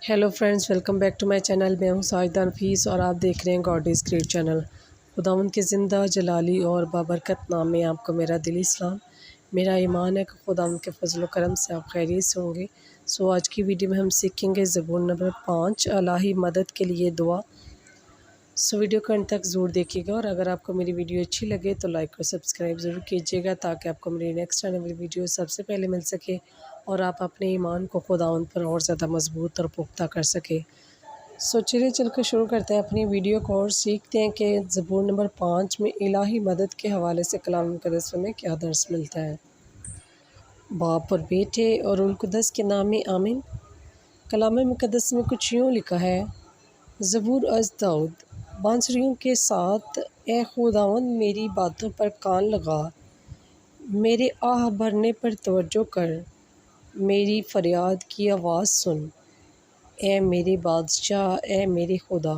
Hello friends, welcome back to my channel. मैं हूं साजिदा नफीस और आप देख रहे हैं गॉड इज़ ग्रेट चैनल। खुदावंद के ज़िंदा जलाली और बाबरकत नाम में आपको मेरा दिली सलाम। मेरा ईमान है कि खुदावंद के फजल करम से आप खैरियत से होंगे। आज की वीडियो में हम सीखेंगे ज़बूर नंबर 5, इलाही मदद के लिए दुआ। वीडियो को अंत तक ज़रूर देखिएगा और अगर आपको मेरी वीडियो अच्छी लगे तो लाइक और सब्सक्राइब ज़रूर कीजिएगा ताकि आपको मेरी नेक्स्ट आने वाली वीडियो सबसे पहले मिल सके और आप अपने ईमान को खुदावंद पर और ज़्यादा मजबूत और पुख्ता कर सके। चलिए चल कर शुरू करते हैं अपनी वीडियो को और सीखते हैं कि ज़बूर नंबर 5 में इलाही मदद के हवाले से कलाम मुक़द्दस में क्या दर्स मिलता है। बाप और बेटे और उल कुद्दस के नाम में आमीन। कलाम मुक़द्दस में कुछ यूँ लिखा है, ज़बूर अज़ दाऊद। बांसुरियों के साथ ए खुदावंद मेरी बातों पर कान लगा, मेरे आह भरने पर तवज्जो कर, मेरी फरियाद की आवाज़ सुन। ए मेरे बादशाह, ए मेरे खुदा,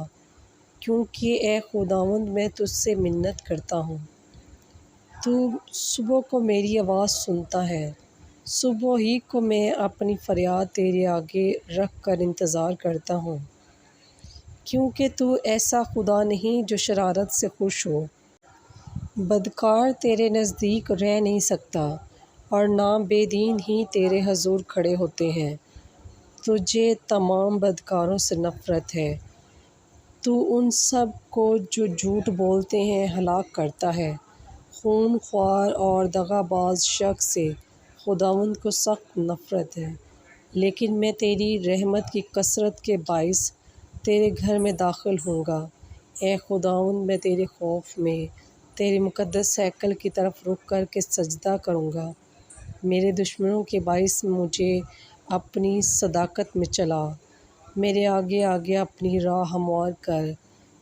क्योंकि ए खुदावंद मैं तुझसे मिन्नत करता हूँ। तू सुबह को मेरी आवाज़ सुनता है, सुबह ही को मैं अपनी फरियाद तेरे आगे रख कर इंतज़ार करता हूँ, क्योंकि तू ऐसा खुदा नहीं जो शरारत से खुश हो। बदकार तेरे नज़दीक रह नहीं सकता और ना बेदीन ही तेरे हजूर खड़े होते हैं। तुझे तमाम बदकारों से नफ़रत है। तू उन सब को जो झूठ बोलते हैं हलाक करता है। खून ख्वार और दगाबाज शख्स से खुदावंद को सख्त नफ़रत है। लेकिन मैं तेरी रहमत की कसरत के बाइस तेरे घर में दाखिल होऊंगा। ए खुदावंद, मैं तेरे खौफ में तेरे मुक़द्दस हैकल की तरफ रुक कर के सजदा करूँगा। मेरे दुश्मनों के बाइस मुझे अपनी सदाकत में चला, मेरे आगे आगे अपनी राह हमवार कर,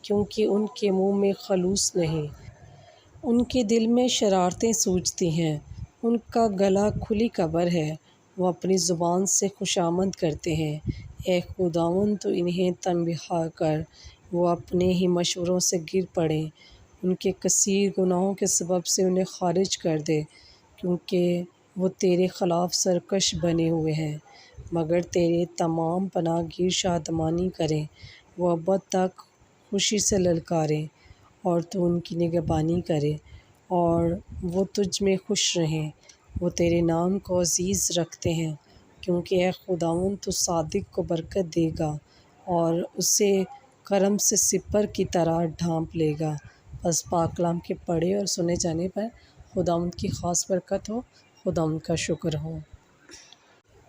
क्योंकि उनके मुँह में खलूस नहीं, उनके दिल में शरारतें सूझती हैं, उनका गला खुली कब्र है, वो अपनी ज़ुबान से खुशामद करते हैं। ए खुदावंद, तो इन्हें तंबिहा कर, वो अपने ही मशवरों से गिर पड़ें, उनके कसीर गुनाहों के सबब से उन्हें खारिज कर दे, क्योंकि वो तेरे ख़िलाफ़ सरकश बने हुए हैं। मगर तेरे तमाम पनाहगीर शादमानी करें, वो अब्बद तक खुशी से ललकारें और तू उनकी निगहबानी करे और वो तुझ में खुश रहें। वो तेरे नाम को अज़ीज़ रखते हैं, क्योंकि ए खुदावंद तू सादिक को बरकत देगा और उसे करम से सिपर की तरह ढांप लेगा। बस पाक कलाम के पढ़े और सुने जाने पर खुदावंद की ख़ास बरकत हो, खुदावंद का शुक्र हो।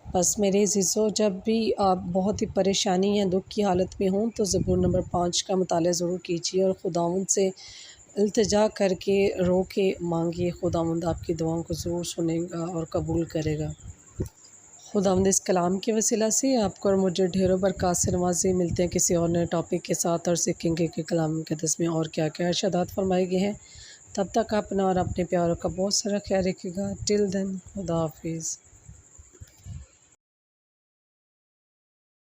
बस मेरे अज़ीज़ों, जब भी आप बहुत ही परेशानी या दुख की हालत में हों तो ज़बूर नंबर 5 का मुताला ज़रूर कीजिए और खुदावंद से इल्तिजा करके रो के मांगिए। खुदावंद आपकी दुआओं को ज़रूर सुनेगा और कबूल करेगा। खुदावंद इस कलाम के वसीला से आपको और मुझे ढेरों बरक़ात से नवाज़े। मिलते हैं किसी और नए टॉपिक के साथ और सीखेंगे कि कलाम मुक़द्दस में और क्या क्या इरशादात फरमाए गए हैं। तब तक अपना और अपने प्यारों का बहुत सारा ख्याल रखिएगा। टिल देन, खुदा हाफिज़।